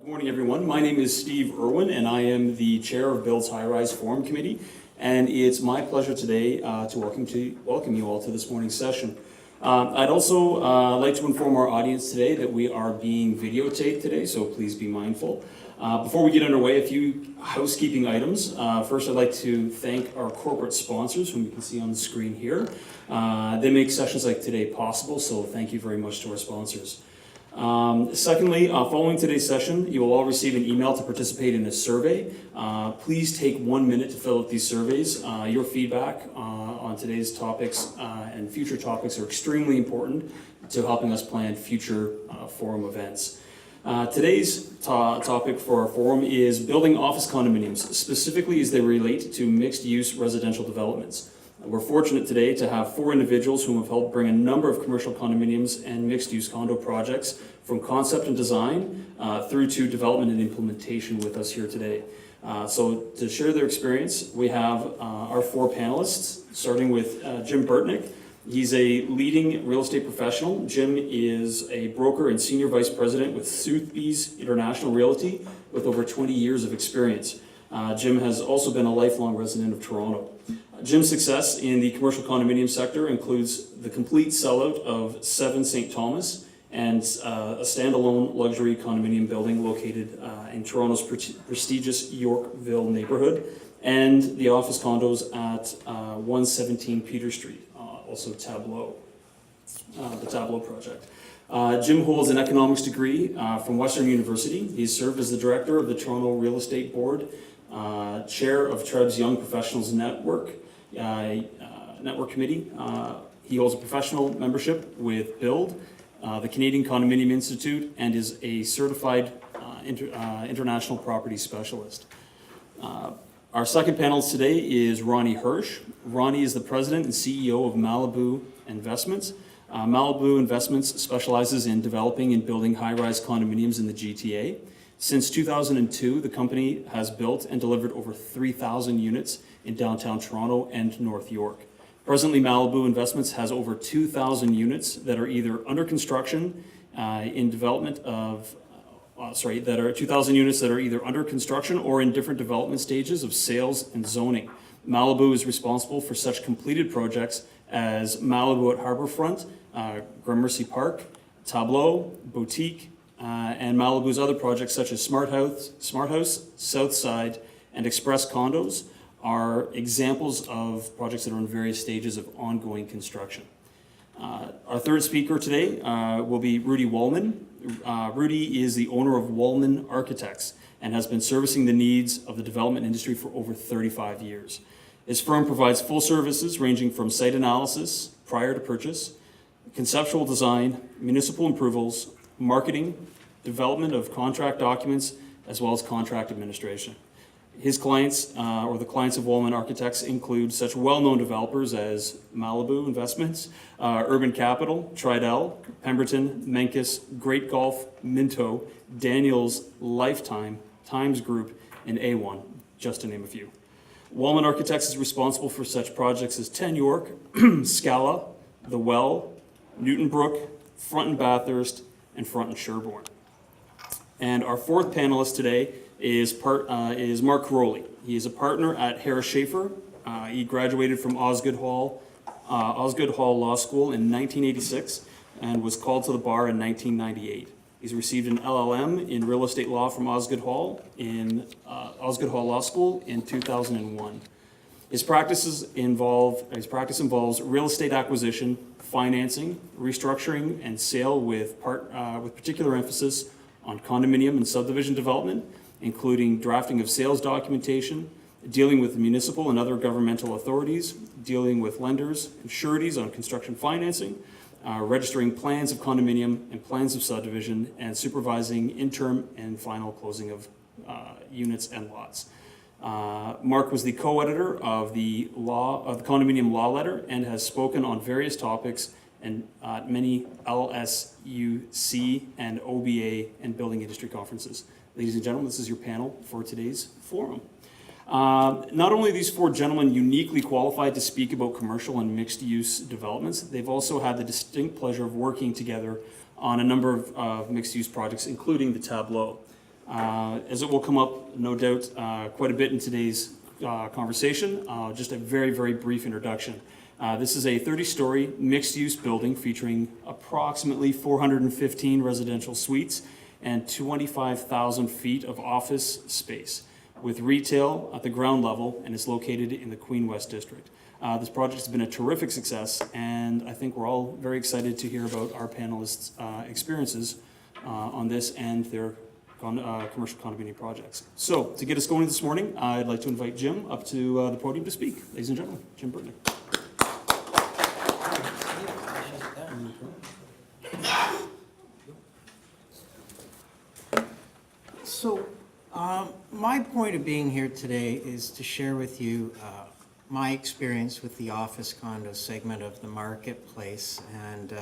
Good morning, everyone. My name is Steve Irwin, and I am the chair of BILD's High Rise Forum Committee. And it's my pleasure today to welcome you all to this morning's session. I'd also like to inform our audience today that we are being videotaped today, so please be mindful. Before we get underway, a few housekeeping items. First, I'd like to thank our corporate sponsors, whom you can see on the screen here. They make sessions like today possible, so thank you very much to our sponsors. Secondly, following today's session, you will all receive an email to participate in a survey. Please take 1 minute to fill out these surveys. Your feedback on today's topics and future topics are extremely important to helping us plan future forum events. Today's topic for our forum is building office condominiums, specifically as they relate to mixed-use residential developments. We're fortunate today to have 4 individuals who have helped bring a number of commercial condominiums and mixed-use condo projects from concept and design through to development and implementation with us here today. So to share their experience, we have our 4 panelists, starting with Jim Burtnick. He's a leading real estate professional. Jim is a broker and senior vice president with Sotheby's International Realty with over 20 years of experience. Jim has also been a lifelong resident of Toronto. Jim's success in the commercial condominium sector includes the complete sellout of 7 St. Thomas and a standalone luxury condominium building located in Toronto's prestigious Yorkville neighborhood, and the office condos at 117 Peter Street, also Tableau, the Tableau project. Jim holds an economics degree from Western University. He's served as the director of the Toronto Real Estate Board, chair of TREB's Young Professionals Network Committee. He holds a professional membership with BILD, the Canadian Condominium Institute, and is a certified international property specialist. Our second panelist today is Ronnie Hirsch. Ronnie is the president and CEO of Malibu Investments. Malibu Investments specializes in developing and building high-rise condominiums in the GTA. Since 2002, the company has built and delivered over 3,000 units in downtown Toronto and North York. Presently, Malibu Investments has over 2,000 units that are either under construction that are 2,000 units that are either under construction or in different development stages of sales and zoning. Malibu is responsible for such completed projects as Malibu at Harbourfront, Gramercy Park, Tableau, Boutique, and Malibu's other projects such as Smart House, Southside, and Express Condos are examples of projects that are in various stages of ongoing construction. Our third speaker today will be Rudy Wallman. Rudy is the owner of Wallman Architects and has been servicing the needs of the development industry for over 35 years. His firm provides full services ranging from site analysis prior to purchase, conceptual design, municipal approvals, marketing, development of contract documents, as well as contract administration. His clients, or the clients of Wallman Architects, include such well-known developers as Malibu Investments, Urban Capital, Tridel, Pemberton, Menkes, Great Golf, Minto, Daniels, Lifetime, Times Group, and A1, just to name a few. Wallman Architects is responsible for such projects as 10 York, Scala, The Well, Newton Brook, Front and Bathurst, and Front and Sherbourne. And our fourth panelist today is Mark Crowley. He is a partner at Harris Schaefer. He graduated from Osgoode Hall Law School in 1986 and was called to the bar in 1998. He's received an LLM in real estate law from Osgoode Hall Law School in 2001. His practice involves real estate acquisition, financing, restructuring, and sale with particular emphasis on condominium and subdivision development, including drafting of sales documentation, dealing with municipal and other governmental authorities, dealing with lenders and sureties on construction financing, registering plans of condominium and plans of subdivision, and supervising interim and final closing of units and lots. Mark was the co-editor of the condominium law letter and has spoken on various topics and many LSUC and OBA and building industry conferences. Ladies and gentlemen, this is your panel for today's forum. Not only are these 4 gentlemen uniquely qualified to speak about commercial and mixed-use developments, they've also had the distinct pleasure of working together on a number of mixed-use projects, including the Tableau. As it will come up, no doubt, quite a bit in today's conversation, just a very, very brief introduction. This is a 30-story mixed-use building featuring approximately 415 residential suites and 25,000 feet of office space, with retail at the ground level, and is located in the Queen West District. This project has been a terrific success, and I think we're all very excited to hear about our panelists' experiences on this and their commercial condominium projects. So, to get us going this morning, I'd like to invite Jim up to the podium to speak. Ladies and gentlemen, Jim Burtnick. So, my point of being here today is to share with you my experience with the office condo segment of the marketplace, and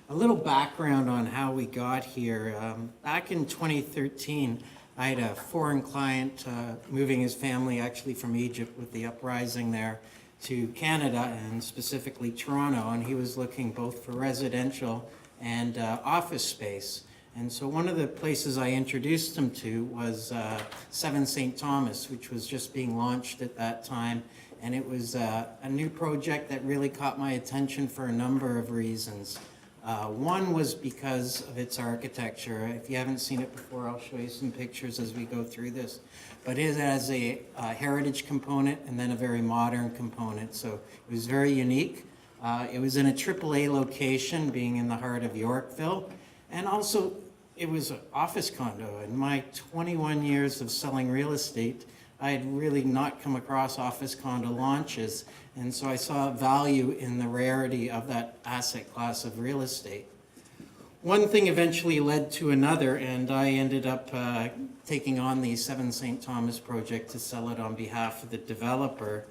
a little background on how we got here. Back in 2013, I had a foreign client moving his family actually from Egypt with the uprising there to Canada, and specifically Toronto, and he was looking both for residential and office space. And so one of the places I introduced him to was 7 St. Thomas, which was just being launched at that time. And it was a new project that really caught my attention for a number of reasons. One was because of its architecture. If you haven't seen it before, I'll show you some pictures as we go through this. But it has a heritage component and then a very modern component. So it was very unique. It was in a AAA location, being in the heart of Yorkville. And also, it was an office condo. In my 21 years of selling real estate, I had really not come across office condo launches. And so I saw value in the rarity of that asset class of real estate. One thing eventually led to another, and I ended up taking on the 7 St. Thomas project to sell it on behalf of the developer.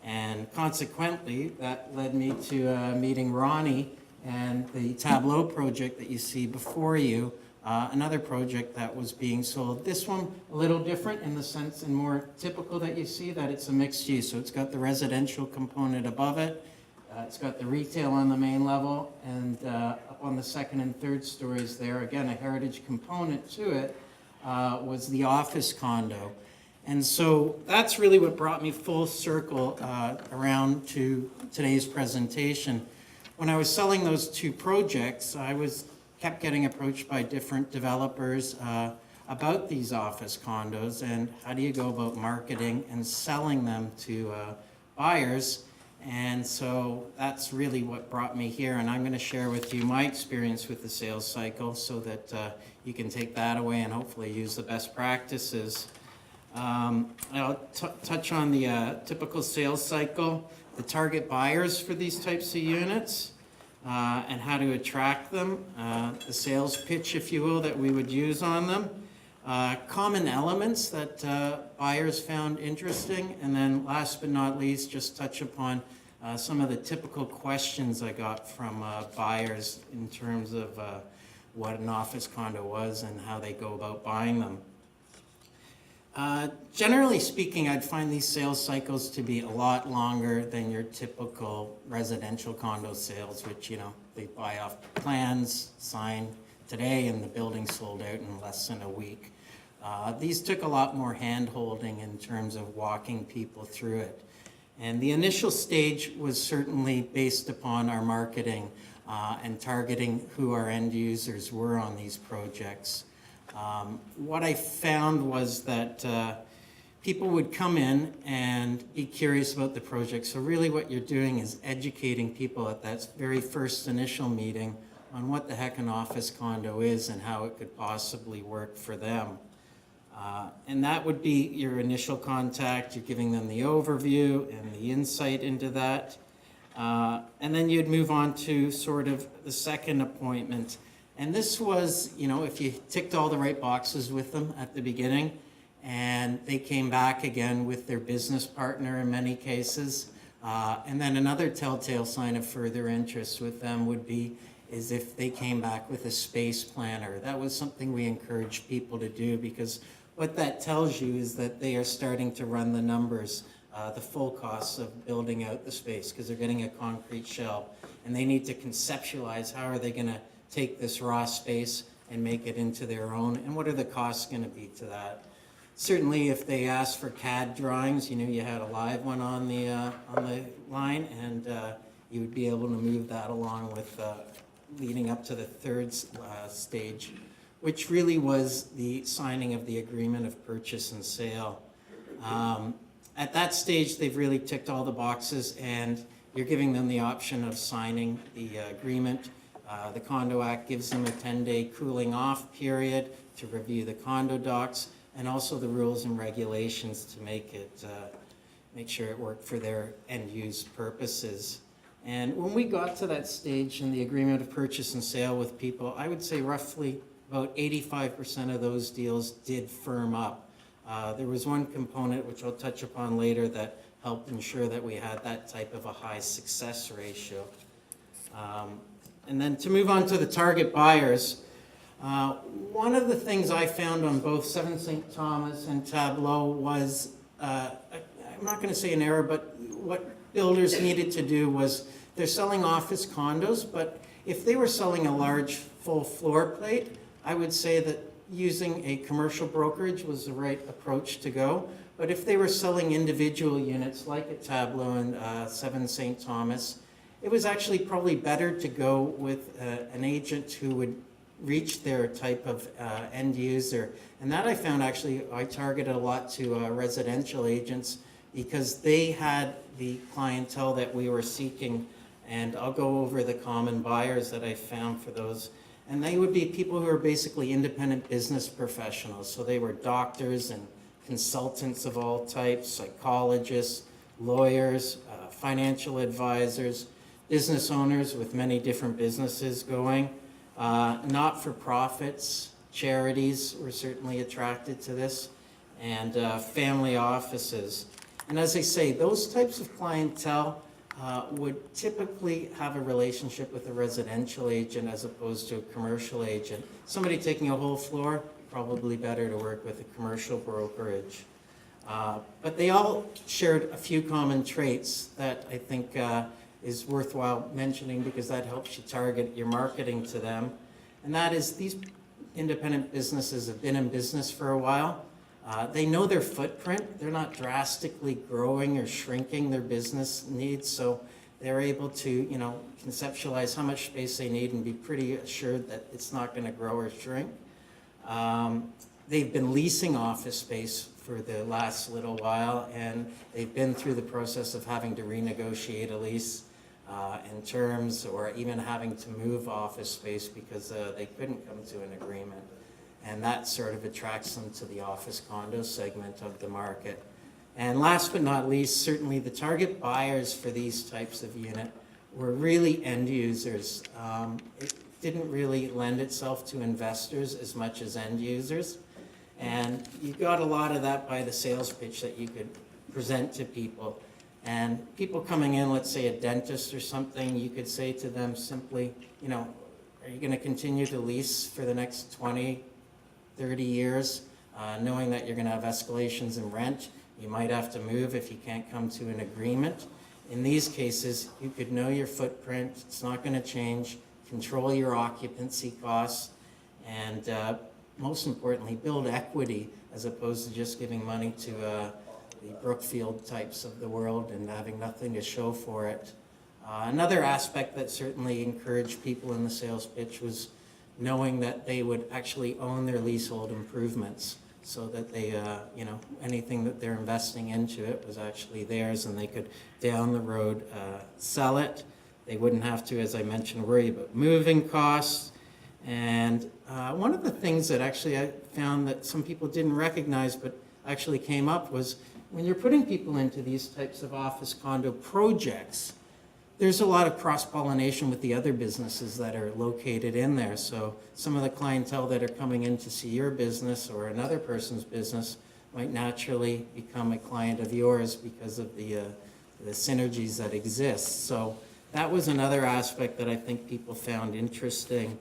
And consequently, that led me to meeting Ronnie and the Tableau project that you see before you, another project that was being sold. This one a little different in the sense and more typical that you see that it's a mixed use. So it's got the residential component above it, it's got the retail on the main level, and up on the second and third stories there, again, a heritage component to it was the office condo. And so that's really what brought me full circle around to today's presentation. When I was selling those two projects, I kept getting approached by different developers about these office condos and how do you go about marketing and selling them to buyers. And so that's really what brought me here, and I'm going to share with you my experience with the sales cycle so that you can take that away and hopefully use the best practices. I'll touch on the typical sales cycle, the target buyers for these types of units, and how to attract them, the sales pitch, if you will, that we would use on them, common elements that buyers found interesting, and then last but not least, just touch upon some of the typical questions I got from buyers in terms of what an office condo was and how they go about buying them. Generally speaking, I'd find these sales cycles to be a lot longer than your typical residential condo sales, which, you know, they buy off plans, sign today, and the building sold out in less than a week. These took a lot more hand-holding in terms of walking people through it. And the initial stage was certainly based upon our marketing and targeting who our end users were on these projects. What I found was that people would come in and be curious about the project. So really what you're doing is educating people at that very first initial meeting on what the heck an office condo is and how it could possibly work for them. And that would be your initial contact. You're giving them the overview and the insight into that. And then you'd move on to sort of the second appointment. And this was, you know, if you ticked all the right boxes with them at the beginning, and they came back again with their business partner in many cases. And then another telltale sign of further interest with them would be is if they came back with a space planner. That was something we encouraged people to do, because what that tells you is that they are starting to run the numbers, the full costs of building out the space, because they're getting a concrete shell. And they need to conceptualize how are they going to take this raw space and make it into their own, and what are the costs going to be to that? Certainly, if they ask for CAD drawings, you know, you had a live one on the line, and you would be able to move that along with leading up to the third stage, which really was the signing of the agreement of purchase and sale. At that stage, they've really ticked all the boxes, and you're giving them the option of signing the agreement. The Condo Act gives them a 10-day cooling off period to review the condo docs, and also the rules and regulations to make sure it worked for their end-use purposes. And when we got to that stage in the agreement of purchase and sale with people, I would say roughly about 85% of those deals did firm up. There was one component, which I'll touch upon later, that helped ensure that we had that type of a high success ratio. And then to move on to the target buyers, one of the things I found on both 7 St. Thomas and Tableau was, I'm not going to say an error, but what builders needed to do was, they're selling office condos, but if they were selling a large full floor plate, I would say that using a commercial brokerage was the right approach to go. But if they were selling individual units like at Tableau and 7 St. Thomas, it was actually probably better to go with an agent who would reach their type of end user. And that I found actually, I targeted a lot to residential agents because they had the clientele that we were seeking. And I'll go over the common buyers that I found for those. And they would be people who are basically independent business professionals. So they were doctors and consultants of all types, psychologists, lawyers, financial advisors, business owners with many different businesses going, not-for-profits, charities were certainly attracted to this, and family offices. And as I say, those types of clientele would typically have a relationship with a residential agent as opposed to a commercial agent. Somebody taking a whole floor, probably better to work with a commercial brokerage. But they all shared a few common traits that I think is worthwhile mentioning because that helps you target your marketing to them. And that is these independent businesses have been in business for a while. They know their footprint. They're not drastically growing or shrinking their business needs, so they're able to, you know, conceptualize how much space they need and be pretty assured that it's not going to grow or shrink. They've been leasing office space for the last little while, and they've been through the process of having to renegotiate a lease in terms, or even having to move office space because they couldn't come to an agreement. And that sort of attracts them to the office condo segment of the market. And last but not least, certainly the target buyers for these types of unit were really end users. It didn't really lend itself to investors as much as end users. And you got a lot of that by the sales pitch that you could present to people. And people coming in, let's say a dentist or something, you could say to them simply, you know, are you going to continue to lease for the next 20, 30 years, knowing that you're going to have escalations in rent? You might have to move if you can't come to an agreement. In these cases, you could know your footprint. It's not going to change. Control your occupancy costs. And most importantly, build equity as opposed to just giving money to the Brookfield types of the world and having nothing to show for it. Another aspect that certainly encouraged people in the sales pitch was knowing that they would actually own their leasehold improvements so that they, you know, anything that they're investing into it was actually theirs and they could down the road sell it. They wouldn't have to, as I mentioned, worry about moving costs. And one of the things that actually I found that some people didn't recognize but actually came up was when you're putting people into these types of office condo projects, there's a lot of cross-pollination with the other businesses that are located in there. So some of the clientele that are coming in to see your business or another person's business might naturally become a client of yours because of the synergies that exist. So that was another aspect that I think people found interesting.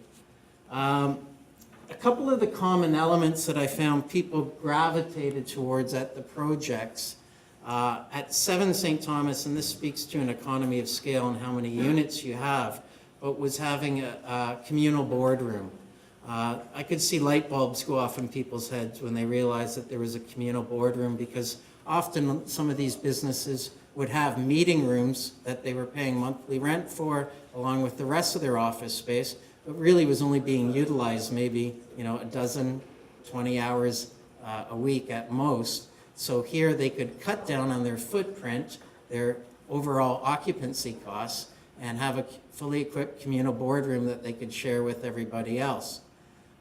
A couple of the common elements that I found people gravitated towards at the projects. At 7 St. Thomas, and this speaks to an economy of scale and how many units you have, but was having a communal boardroom. I could see light bulbs go off in people's heads when they realized that there was a communal boardroom, because often some of these businesses would have meeting rooms that they were paying monthly rent for, along with the rest of their office space, but really was only being utilized maybe, a dozen, 20 hours a week at most. So here they could cut down on their footprint, their overall occupancy costs, and have a fully equipped communal boardroom that they could share with everybody else.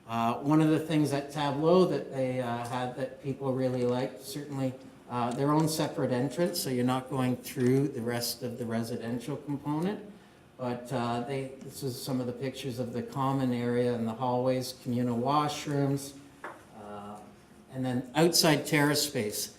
One of the things at Tableau that they had that people really liked, certainly their own separate entrance, so you're not going through the rest of the residential component. But this is some of the pictures of the common area and the hallways, communal washrooms, and then outside terrace space.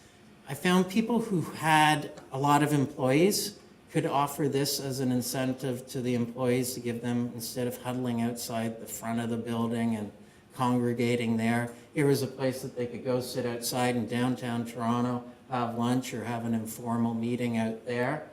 I found people who had a lot of employees could offer this as an incentive to the employees to give them, instead of huddling outside the front of the building and congregating there, here was a place that they could go sit outside in downtown Toronto, have lunch or have an informal meeting out there.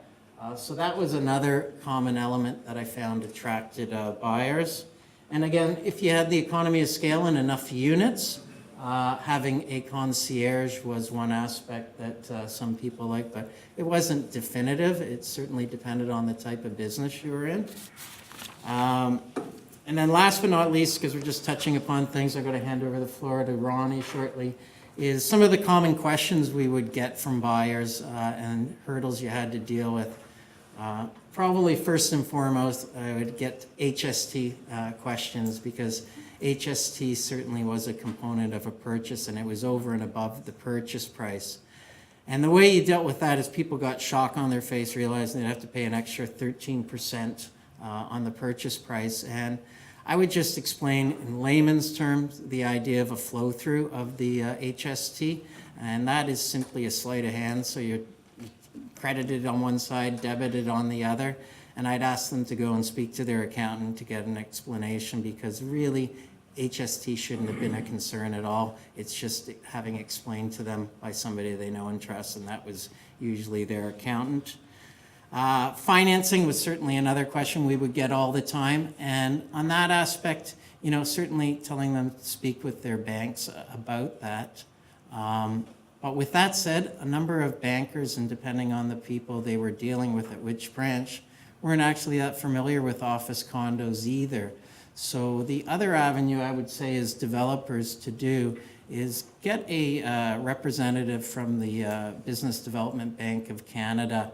So that was another common element that I found attracted buyers. And again, if you had the economy of scale and enough units, having a concierge was one aspect that some people liked, but it wasn't definitive. It certainly depended on the type of business you were in. And then last but not least, because we're just touching upon things, I'm going to hand over the floor to Ronnie shortly, is some of the common questions we would get from buyers and hurdles you had to deal with. Probably first and foremost, I would get HST questions, because HST certainly was a component of a purchase, and it was over and above the purchase price. And the way you dealt with that is people got shock on their face, realizing they'd have to pay an extra 13% on the purchase price. And I would just explain in layman's terms the idea of a flow-through of the HST, and that is simply a sleight of hand. So you're credited on one side, debited on the other, and I'd ask them to go and speak to their accountant to get an explanation, because really HST shouldn't have been a concern at all. It's just having explained to them by somebody they know and trust, and that was usually their accountant. Financing was certainly another question we would get all the time, and on that aspect, certainly telling them to speak with their banks about that. But with that said, a number of bankers, and depending on the people they were dealing with at which branch, weren't actually that familiar with office condos either. So the other avenue I would say is developers to do is get a representative from the Business Development Bank of Canada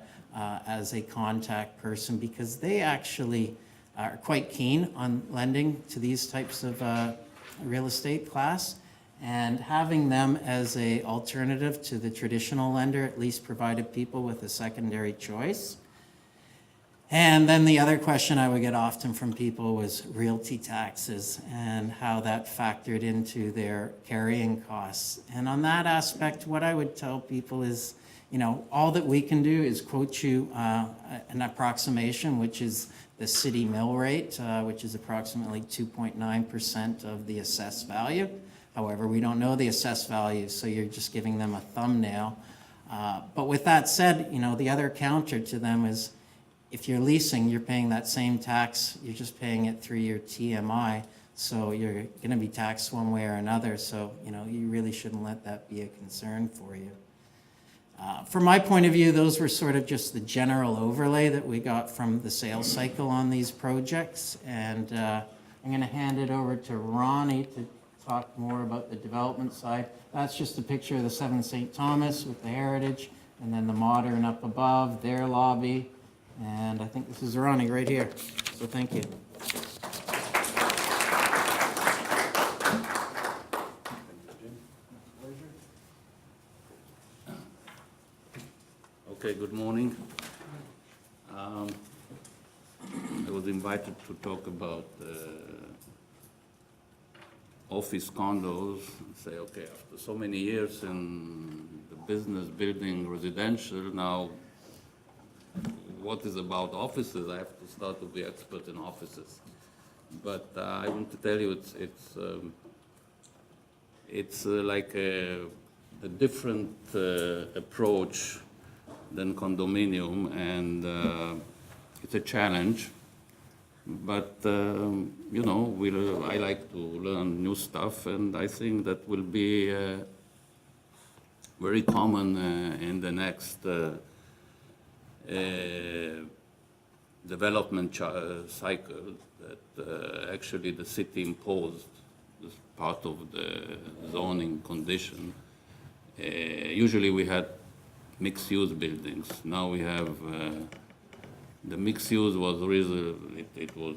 as a contact person, because they actually are quite keen on lending to these types of real estate class. And having them as an alternative to the traditional lender at least provided people with a secondary choice. And then the other question I would get often from people was realty taxes and how that factored into their carrying costs. And on that aspect, what I would tell people is, all that we can do is quote you an approximation, which is the city mill rate, which is approximately 2.9% of the assessed value. However, we don't know the assessed value, so you're just giving them a thumbnail. But with that said, the other counter to them is, if you're leasing, you're paying that same tax, you're just paying it through your TMI, so you're going to be taxed one way or another, so you really shouldn't let that be a concern for you. From my point of view, those were sort of just the general overlay that we got from the sales cycle on these projects, and I'm going to hand it over to Ronnie to talk more about the development side. That's just a picture of the 7 St. Thomas with the heritage, and then the modern up above, their lobby. And I think this is Ronnie right here. So thank you. Okay, good morning. I was invited to talk about office condos, and say, okay, after so many years in the business building residential, now what is about offices? I have to start to be expert in offices. But I want to tell you, it's like a different approach than condominium, and it's a challenge. But, you know, I like to learn new stuff, and I think that will be very common in the next development cycle that actually the city imposed as part of the zoning condition. Usually we had mixed-use buildings. Now we have the mixed use was it was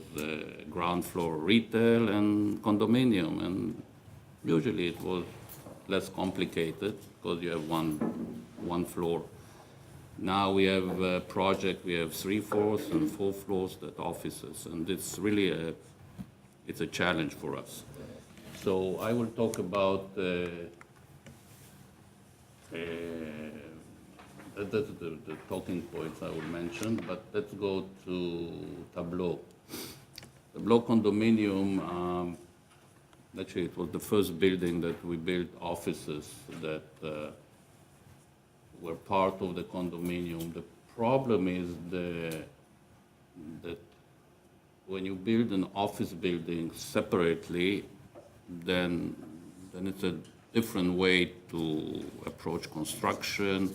ground floor retail and condominium, and usually it was less complicated because you have one floor. Now we have a project, we have 3 floors and 4 floors that offices, and it's really it's a challenge for us. So I will talk about that's the talking points I will mention, but let's go to Tableau. Tableau condominium, actually it was the first building that we built offices that were part of the condominium. The problem is that when you build an office building separately, then it's a different way to approach construction,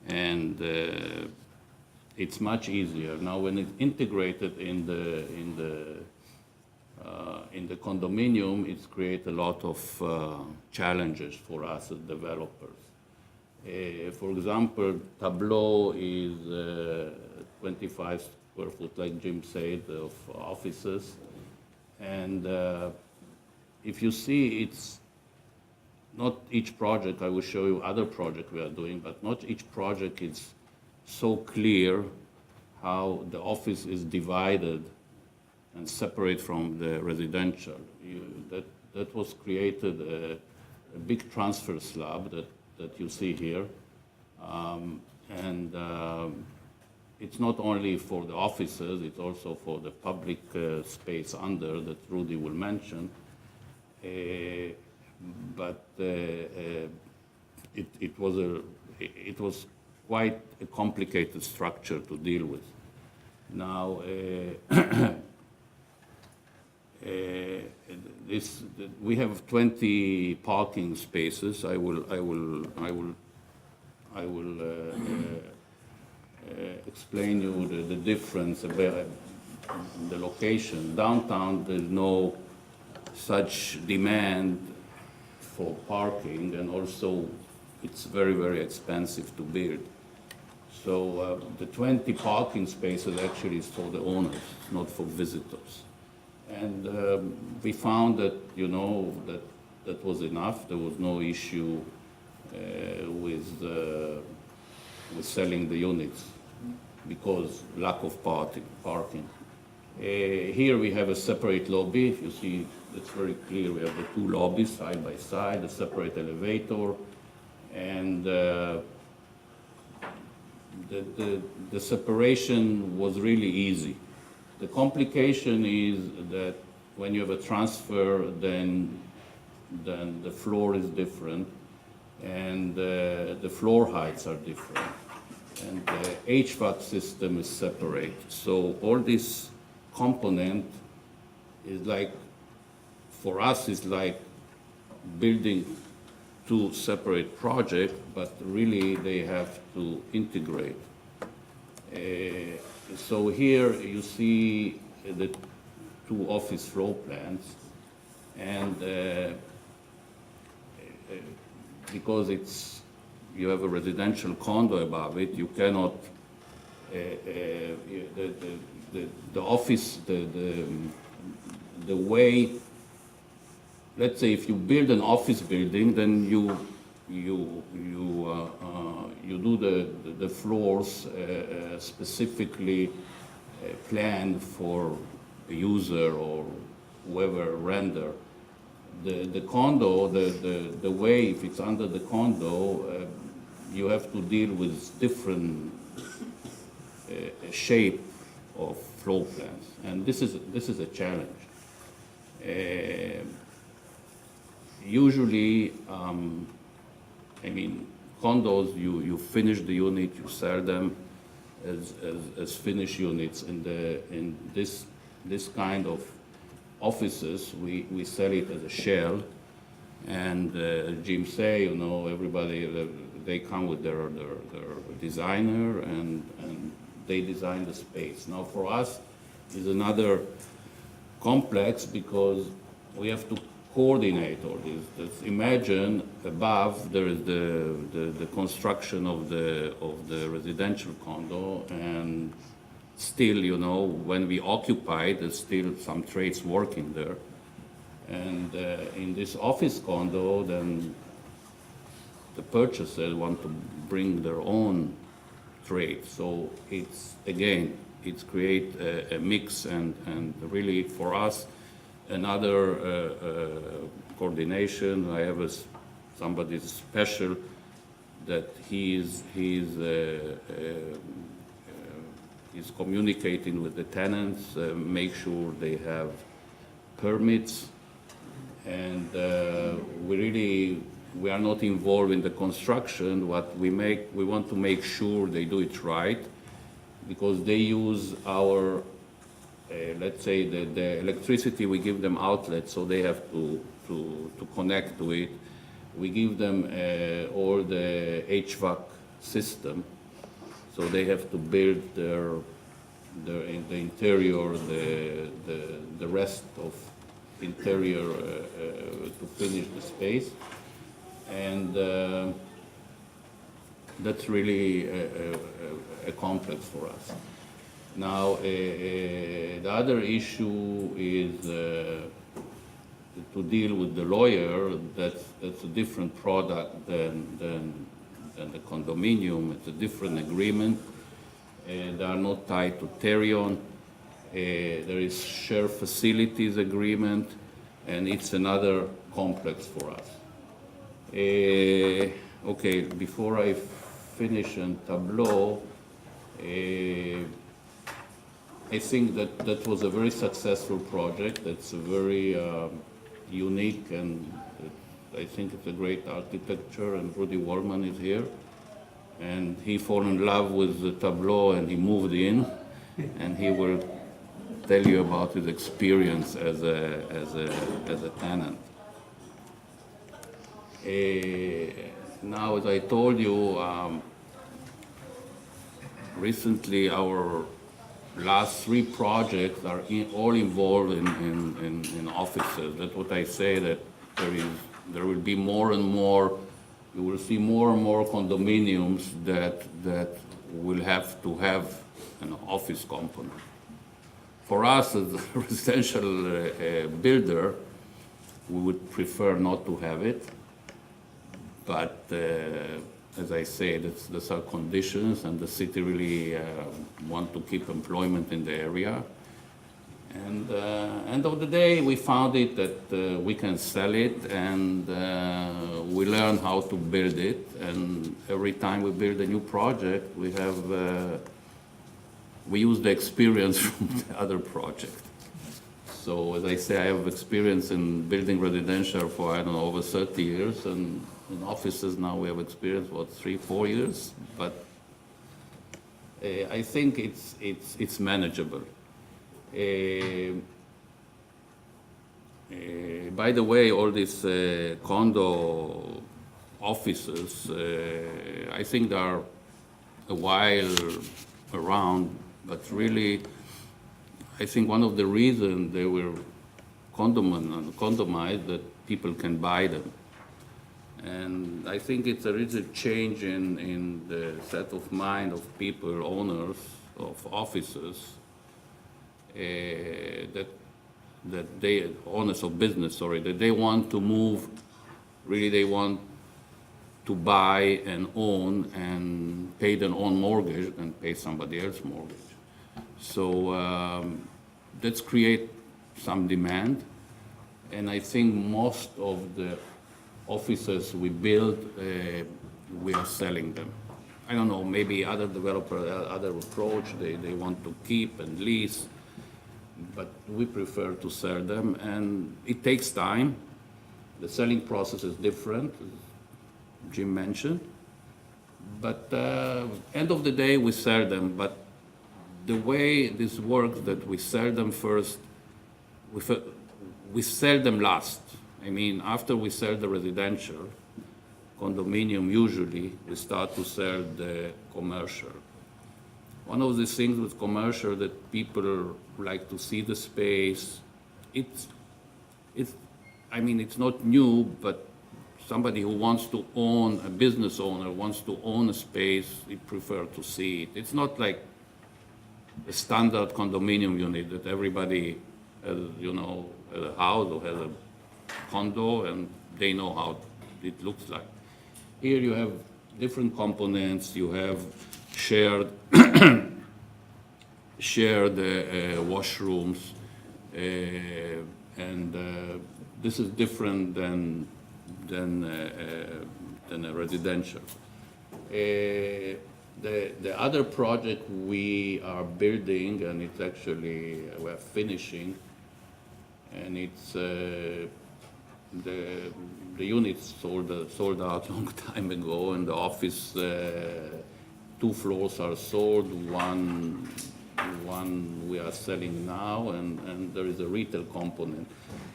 and it's much easier. Now, when it's integrated in the condominium, it's created a lot of challenges for us as developers. For example, Tableau is 25 square foot, like Jim said, of offices. And if you see, it's not each project, I will show you other projects we are doing, but not each project is so clear how the office is divided and separate from the residential. That was created a big transfer slab that you see here. It's not only for the offices, it's also for the public space under that Rudy will mention. But it was quite a complicated structure to deal with. Now, we have 20 parking spaces. I will explain you the difference about the location. Downtown, there's no such demand for parking, and also it's very, very expensive to build. So the 20 parking spaces actually is for the owners, not for visitors. And we found that, you know, that was enough. There was no issue with selling the units because lack of parking. Here we have a separate lobby. If you see, it's very clear. We have the 2 lobbies side by side, a separate elevator, and the separation was really easy. The complication is that when you have a transfer, then the floor is different, and the floor heights are different, and the HVAC system is separate. So all this component is like, for us, is like building 2 separate projects, but really they have to integrate. So here you see the 2 office floor plans, and because you have a residential condo above it, you cannot, the office, the way, let's say if you build an office building, then you do the floors specifically planned for a user or whoever render. The condo, the way, if it's under the condo, you have to deal with different shape of floor plans, and this is a challenge. Usually, I mean, condos, you finish the unit, you sell them as finished units. In this this kind of offices, we sell it as a shell. And Jim say, you know, everybody, they come with their designer and they design the space. Now for us is another complex because we have to coordinate all this. Just imagine above there is the construction of the residential condo, and still, you know, when we occupy, there's still some trades working there. And in this office condo, then the purchasers want to bring their own trade. So it's, again, it's create a mix and really for us, another coordination. I have somebody special that he's communicating with the tenants, make sure they have permits, and we are not involved in the construction. What we want to make sure they do it right, because they use our, let's say, the electricity, we give them outlets, so they have to connect to it. We give them all the HVAC system, so they have to build the interior, the rest of interior to finish the space, and that's really a complex for us. Now, the other issue is to deal with the lawyer. That's a different product than the condominium. It's a different agreement. They are not tied to Terion. There is shared facilities agreement, and it's another complex for us. Okay, before I finish on Tableau, I think that was a very successful project. It's a very unique, and I think it's a great architecture, and Rudy Wallman is here. And he fell in love with the Tableau, and he moved in, and he will tell you about his experience as a tenant. Now, as I told you, recently our last 3 projects are all involved in offices. That's what I say, that there will be more and more, you will see more and more condominiums that will have to have an office component. For us as a residential builder, we would prefer not to have it, but as I say, those are conditions, and the city really want to keep employment in the area. And end of the day, we found it that we can sell it, and we learn how to build it. And every time we build a new project, we use the experience from the other project. So as I say, I have experience in building residential for, I don't know, over 30 years, and in offices now we have experience, 3-4 years, but I think it's manageable. By the way, all these condo offices, I think they are a while around, but really, I think one of the reasons they were condomized that people can buy them. And I think it's a real change in the set of mind of people, owners of offices, that they, owners of business, sorry, that they want to move, really they want to buy and own and pay their own mortgage and pay somebody else's mortgage. So that's create some demand, and I think most of the offices we build, we are selling them. I don't know, maybe other developer, other approach, they want to keep and lease, but we prefer to sell them, and it takes time. The selling process is different, as Jim mentioned, but end of the day, we sell them, but the way this works, that we sell them first, we sell them last. I mean, after we sell the residential condominium, usually we start to sell the commercial. One of the things with commercial that people like to see the space, I mean, it's not new, but somebody who wants to own, a business owner wants to own a space, he prefer to see it. It's not like a standard condominium unit that everybody has, you know, a house or has a condo and they know how it looks like. Here you have different components, you have shared washrooms, and this is different than a residential. The other project we are building, and it's actually we're finishing, and it's the units sold out long time ago, and the office 2 floors are sold, one we are selling now, and there is a retail component.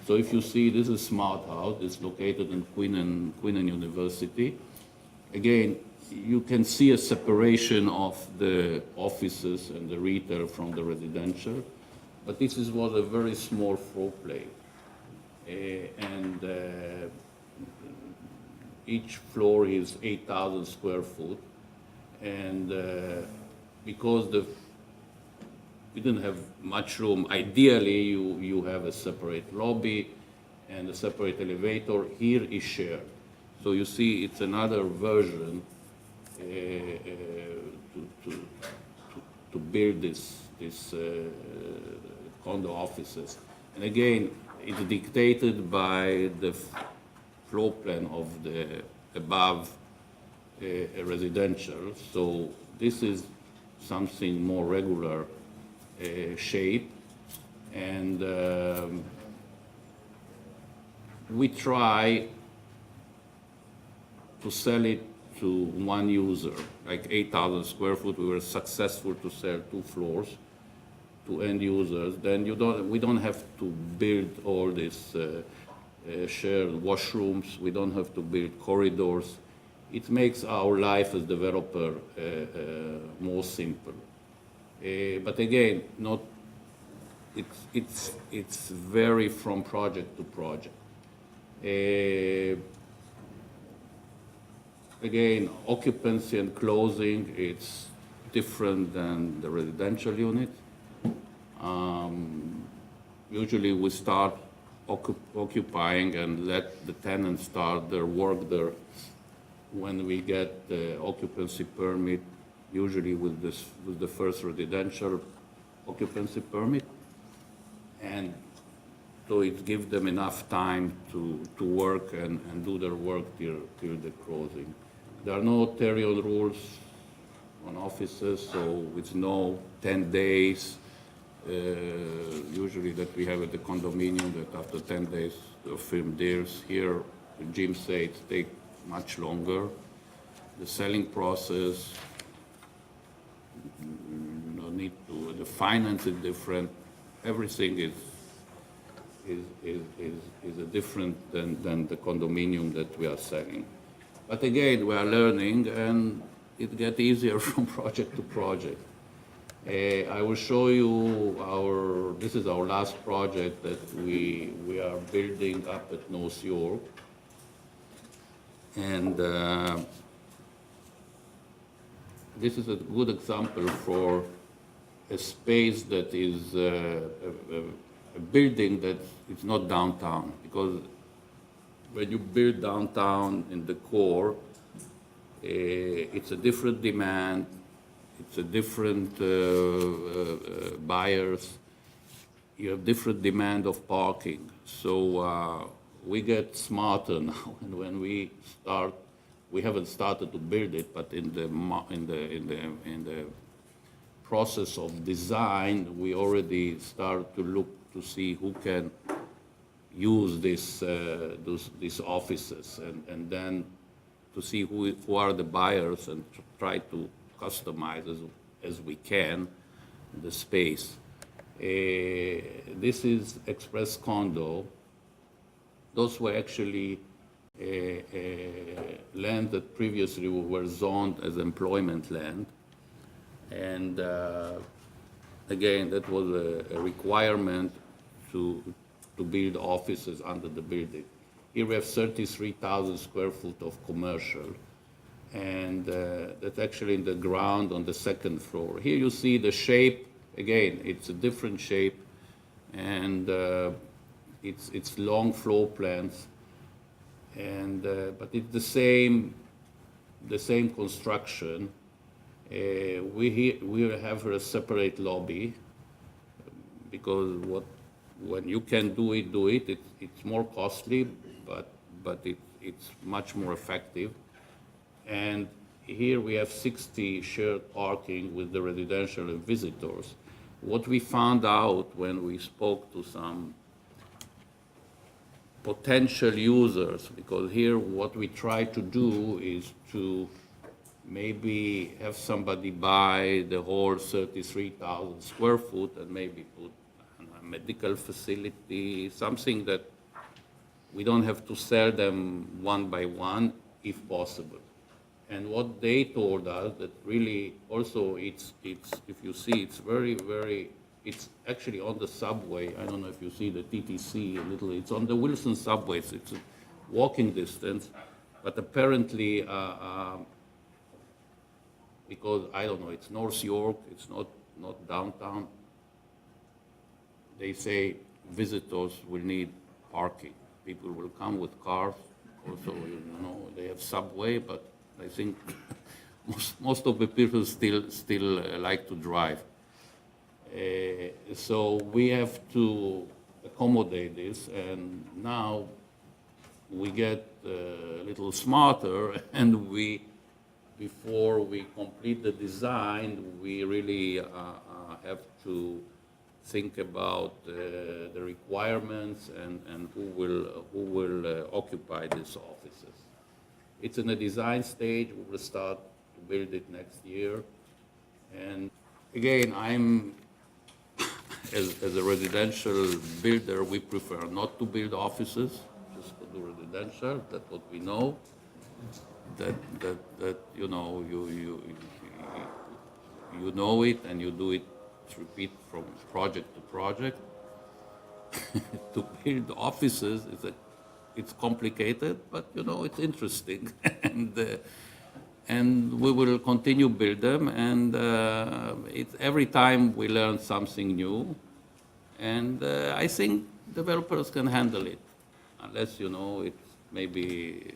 So if you see, this is Smart House. It's located in Queen and University. Again, you can see a separation of the offices and the retail from the residential, but this was a very small floor plate. And each floor is 8,000 square foot. And because we didn't have much room, ideally you have a separate lobby and a separate elevator. Here is shared. So you see it's another version to build this condo offices. And again, it's dictated by the floor plan of the above residential. So this is something more regular shape, and we try to sell it to one user, like 8,000 square foot. We were successful to sell 2 floors to end users. Then we don't have to build all these shared washrooms. We don't have to build corridors. It makes our life as developer more simple. But again, it's vary from project to project. Again, occupancy and closing, it's different than the residential unit. Usually we start occupying and let the tenants start their work there when we get the occupancy permit, usually with the first residential occupancy permit. And so it gives them enough time to work and do their work till the closing. There are no Terion rules on offices, so it's no 10 days. Usually that we have at the condominium, that after 10 days the firm deals. Here, Jim said it takes much longer. The selling process, no need to. The finance is different. Everything is different than the condominium that we are selling. But again, we are learning, and it gets easier from project to project. I will show you this is our last project that we are building up at North York. And this is a good example for a space that is a building that is not downtown, because when you build downtown in the core, it's a different demand, it's a different buyers, you have different demand of parking. So we get smarter now, and when we start, we haven't started to build it, but in the process of design, we already start to look to see who can use these offices, and then to see who are the buyers and to try to customize as we can. the space. This is Express Condo. Those were actually land that previously were zoned as employment land. And again, that was a requirement to build offices under the building. Here we have 33,000 square foot of commercial, and that's actually in the ground on the second floor. Here you see the shape. Again, it's a different shape, and it's long floor plans, and but it's the same construction. We have a separate lobby because when you can do it. It's more costly, but it's much more effective. And here we have 60 shared parking with the residential and visitors. What we found out when we spoke to some potential users, because here what we try to do is to maybe have somebody buy the whole 33,000 square foot and maybe put a medical facility, something that we don't have to sell them one by one if possible. And what they told us that really also it's if you see, it's very, it's actually on the subway. I don't know if you see the TTC a little, it's on the Wilson subways. It's a walking distance, but apparently, because I don't know, it's North York, it's not downtown. They say visitors will need parking. People will come with cars. Also, they have subway, but I think most of the people still like to drive. So we have to accommodate this, and now we get a little smarter, and before we complete the design, we really have to think about the requirements and who will occupy these offices. It's in the design stage. We will start to build it next year. And again, as a residential builder, we prefer not to build offices, just to do residential. That's what we know. That you know it, and you do it, repeat from project to project. To build offices it's complicated, but it's interesting, and we will continue build them, and every time we learn something new, and I think developers can handle it, unless it's maybe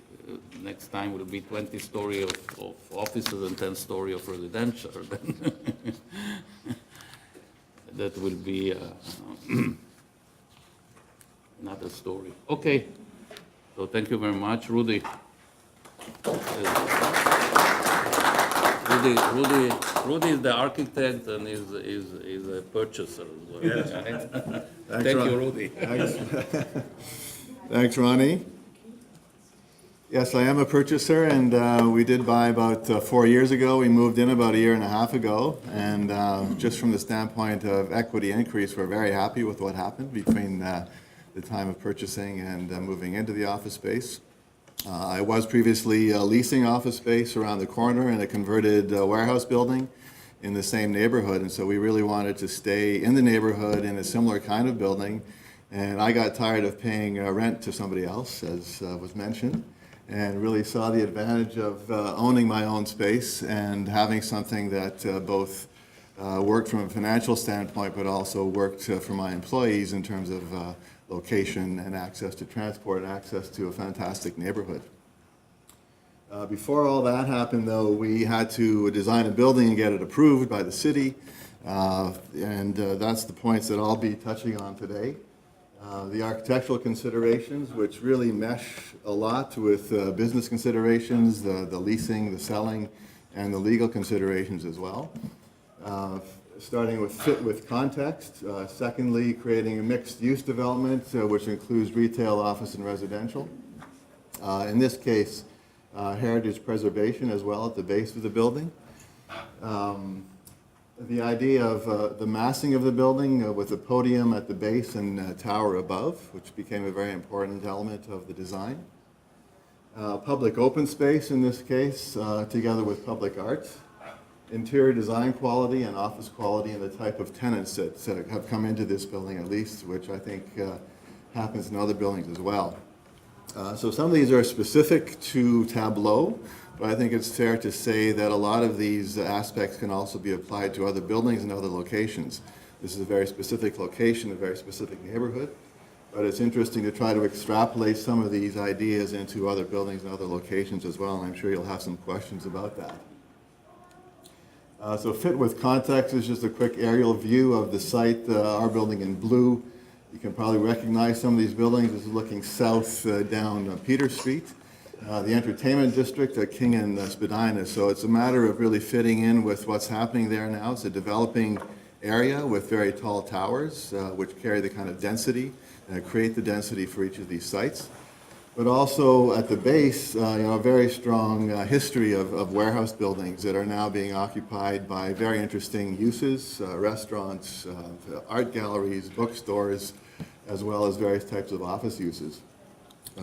next time will be 20-story of offices and 10-story of residential. That will be another story. Okay, so thank you very much, Rudy. Rudy is the architect and is a purchaser as well. Yes. Thank you, Rudy. Thanks, Ronnie. Yes, I am a purchaser, and we did buy about 4 years ago. We moved in about a year and a half ago, and just from the standpoint of equity increase, we're very happy with what happened between the time of purchasing and moving into the office space. I was previously leasing office space around the corner in a converted warehouse building in the same neighborhood, and so we really wanted to stay in the neighborhood in a similar kind of building, and I got tired of paying rent to somebody else, as was mentioned, and really saw the advantage of owning my own space and having something that both worked from a financial standpoint, but also worked for my employees in terms of location and access to transport and access to a fantastic neighborhood. Before all that happened, though, we had to design a building and get it approved by the city, and that's the points that I'll be touching on today. The architectural considerations, which really mesh a lot with business considerations, the leasing, the selling, and the legal considerations as well. Starting with fit with context. Secondly, creating a mixed-use development, which includes retail, office, and residential. In this case, heritage preservation as well at the base of the building. the idea of the massing of the building with a podium at the base and a tower above, which became a very important element of the design. Public open space in this case, together with public art. Interior design quality and office quality and the type of tenants that have come into this building at least, which I think happens in other buildings as well. So some of these are specific to Tableau, but I think it's fair to say that a lot of these aspects can also be applied to other buildings and other locations. This is a very specific location, a very specific neighborhood, but it's interesting to try to extrapolate some of these ideas into other buildings and other locations as well, and I'm sure you'll have some questions about that. So fit with context is just a quick aerial view of the site, our building in blue. You can probably recognize some of these buildings. This is looking south down Peter Street. The entertainment district at King and Spadina. So it's a matter of really fitting in with what's happening there now. It's a developing area with very tall towers, which carry the kind of density, create the density for each of these sites. But also at the base, a very strong history of warehouse buildings that are now being occupied by very interesting uses, restaurants, art galleries, bookstores, as well as various types of office uses.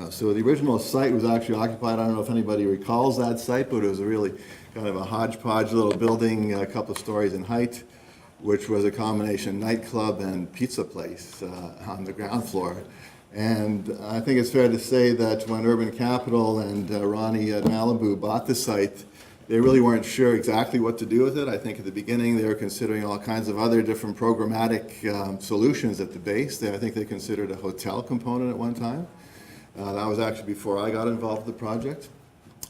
So the original site was actually occupied, I don't know if anybody recalls that site, but it was a really kind of a hodgepodge little building, a couple of stories in height, which was a combination nightclub and pizza place on the ground floor. And I think it's fair to say that when Urban Capital and Ronnie at Malibu bought the site, they really weren't sure exactly what to do with it. I think at the beginning they were considering all kinds of other different programmatic solutions at the base. I think they considered a hotel component at one time. That was actually before I got involved with the project.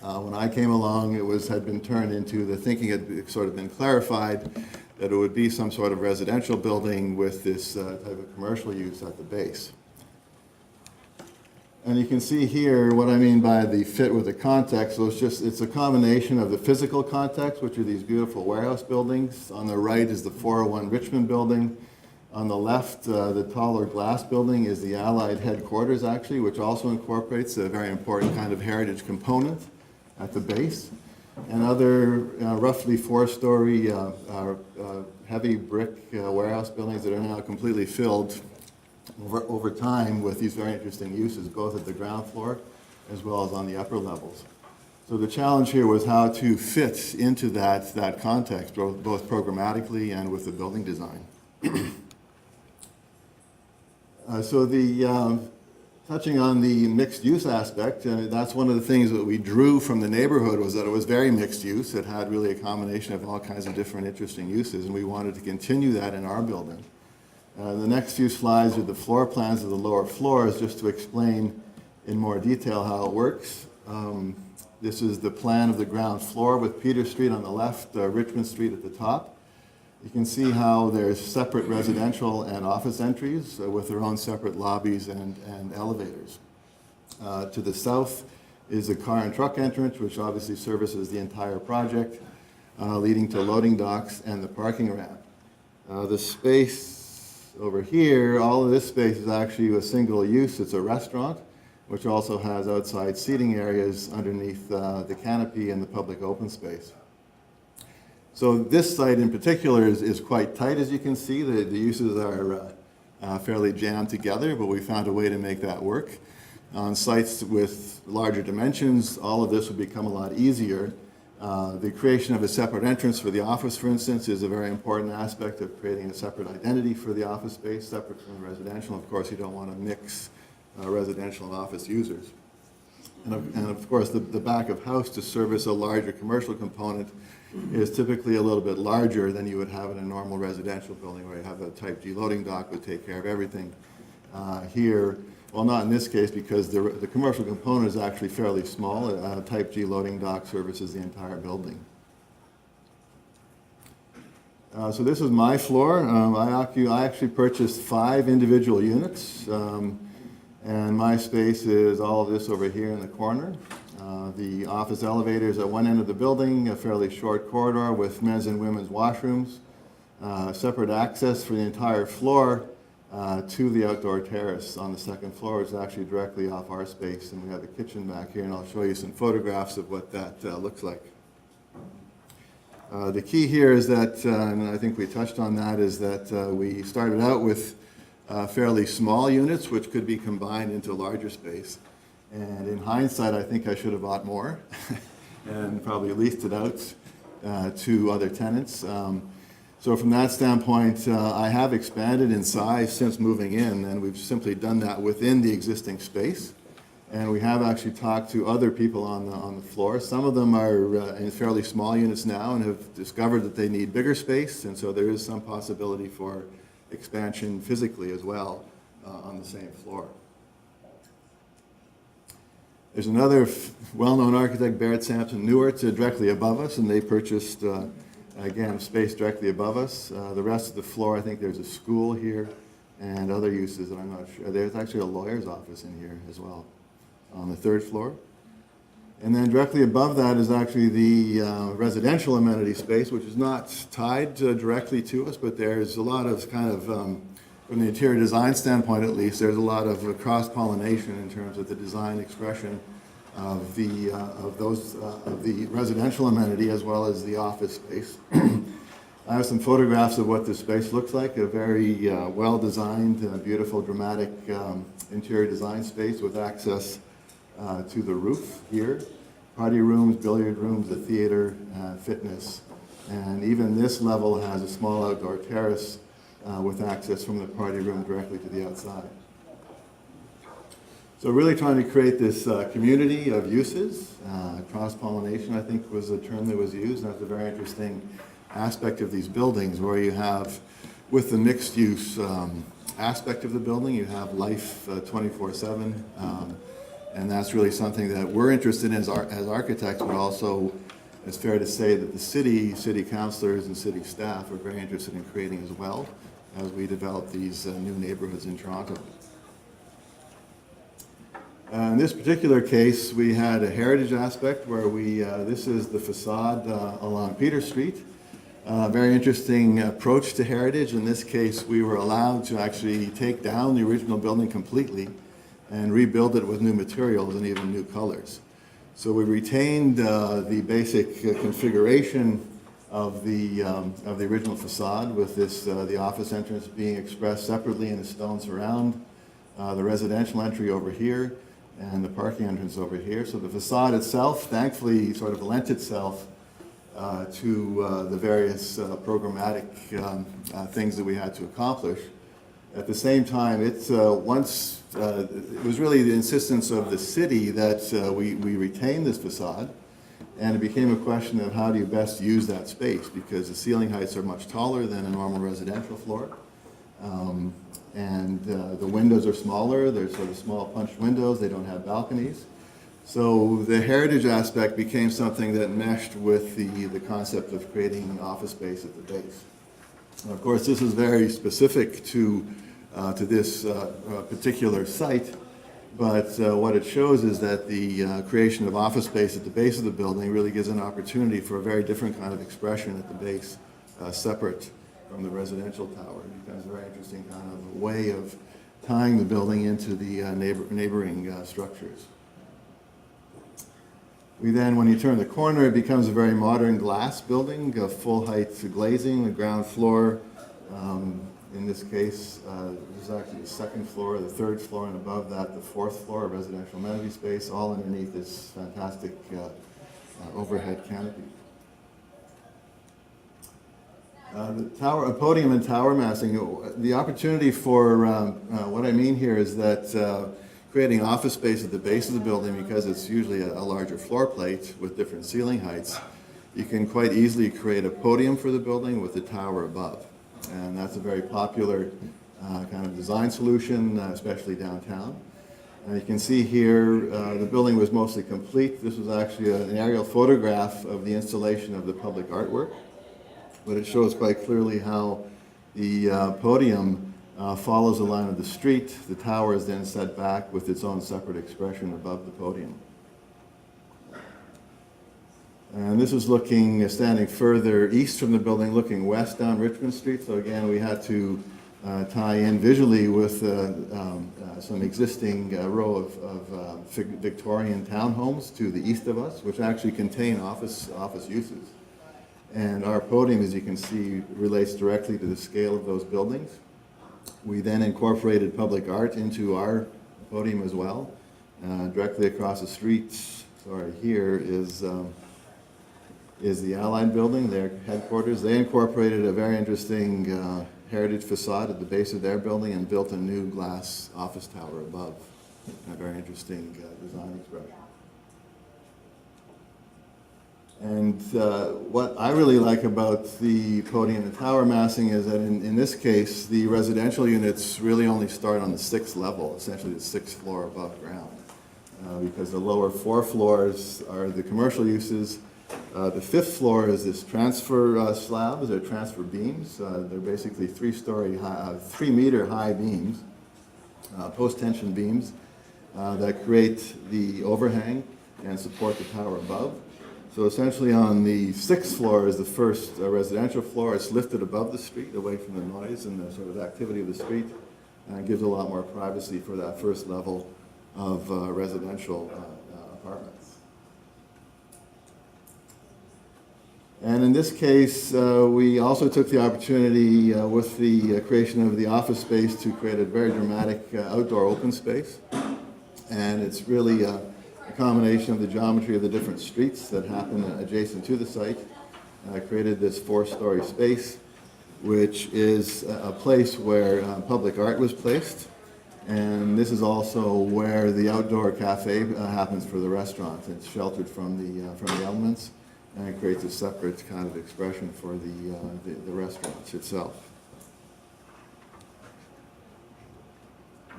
When I came along, had been turned into, the thinking had sort of been clarified that it would be some sort of residential building with this type of commercial use at the base. And you can see here what I mean by the fit with the context. So it's a combination of the physical context, which are these beautiful warehouse buildings. On the right is the 401 Richmond building. On the left, the taller glass building is the Allied headquarters, actually, which also incorporates a very important kind of heritage component at the base. And other roughly four-story heavy brick warehouse buildings that are now completely filled over time with these very interesting uses, both at the ground floor as well as on the upper levels. So the challenge here was how to fit into that context, both programmatically and with the building design. Touching on the mixed use aspect, that's one of the things that we drew from the neighborhood, was that it was very mixed use. It had really a combination of all kinds of different interesting uses, and we wanted to continue that in our building. The next few slides are the floor plans of the lower floors, just to explain in more detail how it works. This is the plan of the ground floor with Peter Street on the left, Richmond Street at the top. You can see how there's separate residential and office entries with their own separate lobbies and elevators. To the south is the car and truck entrance, which obviously services the entire project, leading to loading docks and the parking ramp. The space over here, all of this space is actually a single use. It's a restaurant, which also has outside seating areas underneath the canopy and the public open space. So this site in particular is quite tight, as you can see. The uses are fairly jammed together, but we found a way to make that work. On sites with larger dimensions, all of this would become a lot easier. The creation of a separate entrance for the office, for instance, is a very important aspect of creating a separate identity for the office space, separate from the residential. Of course, you don't want to mix residential and office users. And of course, the back of house to service a larger commercial component is typically a little bit larger than you would have in a normal residential building where you have a type G loading dock would take care of everything. Here, well, not in this case because the commercial component is actually fairly small. A type G loading dock services the entire building. So this is my floor. I actually purchased 5 individual units, and my space is all of this over here in the corner. The office elevators at one end of the building, a fairly short corridor with men's and women's washrooms, separate access for the entire floor to the outdoor terrace on the second floor, which is actually directly off our space, and we have a kitchen back here, and I'll show you some photographs of what that looks like. The key here is that, and I think we touched on that, is that we started out with fairly small units, which could be combined into larger space. And in hindsight, I think I should have bought more and probably leased it out to other tenants. So from that standpoint, I have expanded in size since moving in, and we've simply done that within the existing space. And we have actually talked to other people on the floor. Some of them are in fairly small units now and have discovered that they need bigger space, and so there is some possibility for expansion physically as well on the same floor. There's another well-known architect, Barrett Sampson Newark, directly above us, and they purchased, again, space directly above us. The rest of the floor, I think there's a school here and other uses that I'm not sure. There's actually a lawyer's office in here as well on the third floor. And then directly above that is actually the residential amenity space, which is not tied directly to us, but there's a lot of kind of, from the interior design standpoint at least, there's a lot of cross-pollination in terms of the design expression of the residential amenity as well as the office space. I have some photographs of what this space looks like, a very well-designed, beautiful, dramatic interior design space with access to the roof here. Party rooms, billiard rooms, a theater, fitness. And even this level has a small outdoor terrace with access from the party room directly to the outside. So really trying to create this community of uses. Cross-pollination, I think, was a term that was used, and that's a very interesting aspect of these buildings, where you have, with the mixed-use aspect of the building, you have life 24/7, and that's really something that we're interested in as architects, but also it's fair to say that the city councilors and city staff are very interested in creating as well as we develop these new neighborhoods in Toronto. In this particular case, we had a heritage aspect where this is the facade along Peter Street. Very interesting approach to heritage. In this case, we were allowed to actually take down the original building completely and rebuild it with new materials and even new colors. So we retained the basic configuration of the original facade, with the office entrance being expressed separately in a stone surround, the residential entry over here, and the parking entrance over here. So the facade itself, thankfully, sort of lent itself to the various programmatic things that we had to accomplish. At the same time, it was really the insistence of the city that we retain this facade, and it became a question of how do you best use that space, because the ceiling heights are much taller than a normal residential floor, and the windows are smaller. They're sort of small punch windows. They don't have balconies. So the heritage aspect became something that meshed with the concept of creating office space at the base. And of course, this is very specific to this particular site, but what it shows is that the creation of office space at the base of the building really gives an opportunity for a very different kind of expression at the base, separate from the residential tower. It becomes a very interesting kind of way of tying the building into the neighboring structures. We then, when you turn the corner, it becomes a very modern glass building, full height glazing, the ground floor. In this case, this is actually the second floor, the third floor, and above that, the fourth floor, a residential amenity space, all underneath this fantastic overhead canopy. The tower, podium and tower massing, the opportunity for, what I mean here is that creating office space at the base of the building, because it's usually a larger floor plate with different ceiling heights, you can quite easily create a podium for the building with the tower above. And that's a very popular kind of design solution, especially downtown. You can see here the building was mostly complete. This was actually an aerial photograph of the installation of the public artwork, but it shows quite clearly how the podium follows the line of the street. The tower is then set back with its own separate expression above the podium. And this is standing further east from the building, looking west down Richmond Street. So again, we had to tie in visually with some existing row of Victorian townhomes to the east of us, which actually contain office uses. And our podium, as you can see, relates directly to the scale of those buildings. We then incorporated public art into our podium as well. Directly across the street, sorry, here is the Allied Building, their headquarters. They incorporated a very interesting heritage facade at the base of their building and built a new glass office tower above. A very interesting design expression. And what I really like about the podium and tower massing is that in this case, the residential units really only start on the 6th level, essentially the 6th floor above ground. Because the lower 4 floors are the commercial uses. The 5th floor is this transfer slabs, or transfer beams. They're basically 3-meter high beams, post-tension beams, that create the overhang and support the tower above. So essentially on the 6th floor is the first residential floor. It's lifted above the street, away from the noise and the sort of activity of the street, and it gives a lot more privacy for that first level of residential apartments. And in this case, we also took the opportunity with the creation of the office space to create a very dramatic outdoor open space. And it's really a combination of the geometry of the different streets that happen adjacent to the site. Created this 4-story space, which is a place where public art was placed. And this is also where the outdoor cafe happens for the restaurant. It's sheltered from the elements, and it creates a separate kind of expression for the restaurants itself.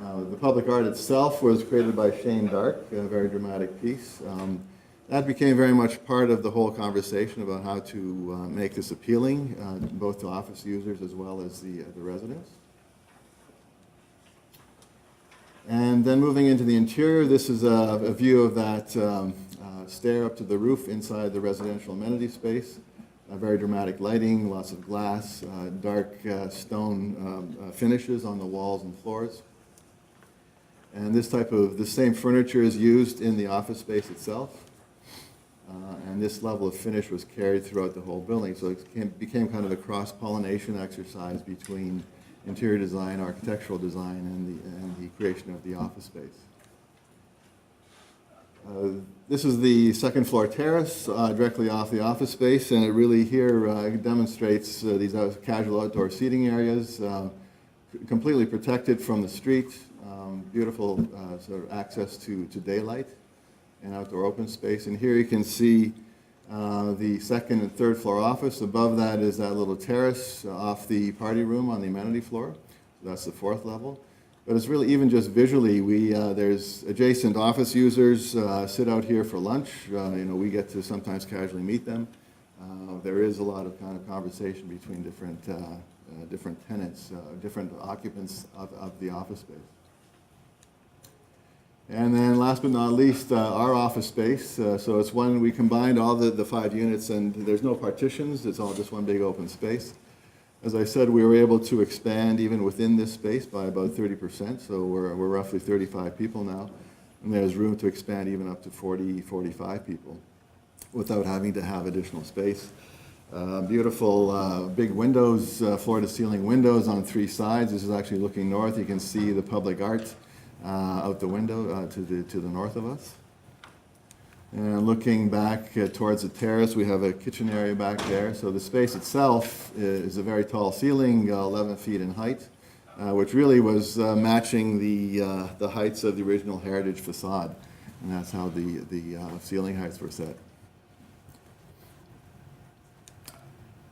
The public art itself was created by Shane Dark, a very dramatic piece. That became very much part of the whole conversation about how to make this appealing, both to office users as well as the residents. And then moving into the interior, this is a view of that stair up to the roof inside the residential amenity space. Very dramatic lighting, lots of glass, dark stone finishes on the walls and floors. And the same furniture is used in the office space itself. And this level of finish was carried throughout the whole building. So it became kind of a cross-pollination exercise between interior design, architectural design, and the creation of the office space. This is the 2nd floor terrace directly off the office space, and it really here demonstrates these casual outdoor seating areas, completely protected from the street, beautiful sort of access to daylight and outdoor open space. And here you can see the 2nd and 3rd floor office. Above that is that little terrace off the party room on the amenity floor. So that's the 4th level. But it's really even just visually, there's adjacent office users sit out here for lunch. We get to sometimes casually meet them. There is a lot of kind of conversation between different tenants, different occupants of the office space. And then last but not least, our office space. So it's one, we combined all the 5 units, and there's no partitions. It's all just one big open space. As I said, we were able to expand even within this space by about 30%. So we're roughly 35 people now. And there's room to expand even up to 40, 45 people without having to have additional space. Beautiful big windows, floor-to-ceiling windows on 3 sides. This is actually looking north. You can see the public art out the window to the north of us. And looking back towards the terrace, we have a kitchen area back there. So the space itself is a very tall ceiling, 11 feet in height, which really was matching the heights of the original heritage facade. And that's how the ceiling heights were set.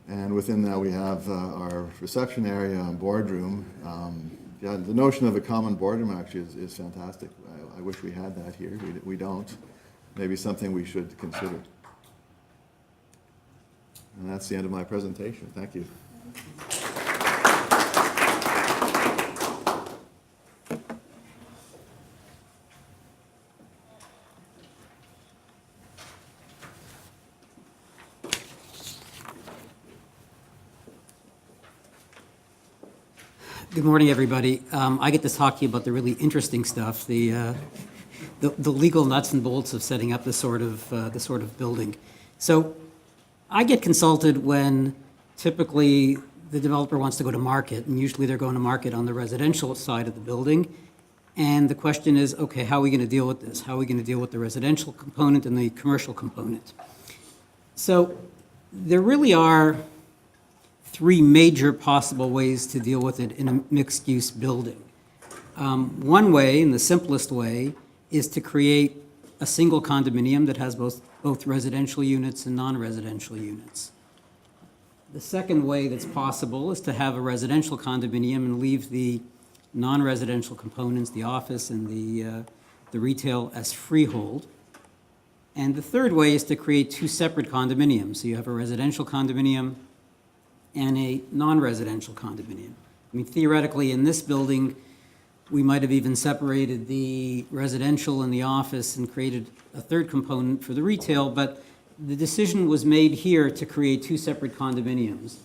And within that, we have our reception area and boardroom. Yeah, the notion of a common boardroom actually is fantastic. I wish we had that here. We don't. Maybe something we should consider. And that's the end of my presentation. Thank you. Good morning, everybody. I get to talk to you about the really interesting stuff, the legal nuts and bolts of setting up this sort of building. So, I get consulted when typically the developer wants to go to market, and usually they're going to market on the residential side of the building. And the question is, okay, how are we going to deal with this? How are we going to deal with the residential component and the commercial component? So there really are three major possible ways to deal with it in a mixed-use building. One way, and the simplest way, is to create a single condominium that has both residential units and non-residential units. The second way that's possible is to have a residential condominium and leave the non-residential components, the office and the retail, as freehold. And the third way is to create two separate condominiums. So you have a residential condominium and a non-residential condominium. I mean, theoretically, in this building, we might have even separated the residential and the office and created a third component for the retail, but the decision was made here to create two separate condominiums,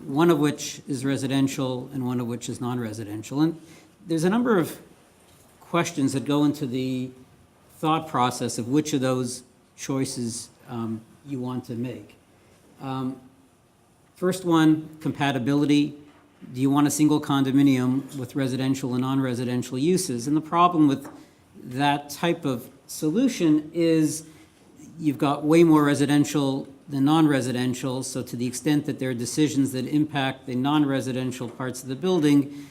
one of which is residential and one of which is non-residential. And there's a number of questions that go into the thought process of which of those choices you want to make. First one, compatibility. Do you want a single condominium with residential and non-residential uses? And the problem with that type of solution is you've got way more residential than non-residential, so to the extent that there are decisions that impact the non-residential parts of the building,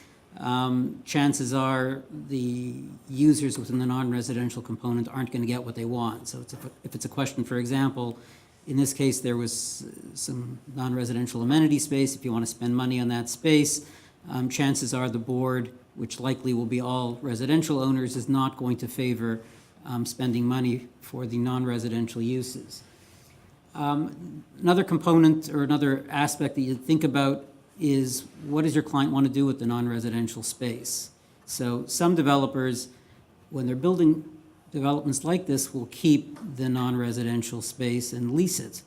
chances are the users within the non-residential component aren't going to get what they want. So if it's a question, for example, in this case, there was some non-residential amenity space. If you want to spend money on that space, chances are the board, which likely will be all residential owners, is not going to favor spending money for the non-residential uses. Another component or another aspect that you think about is what does your client want to do with the non-residential space? So some developers, when they're building developments like this, will keep the non-residential space and lease it,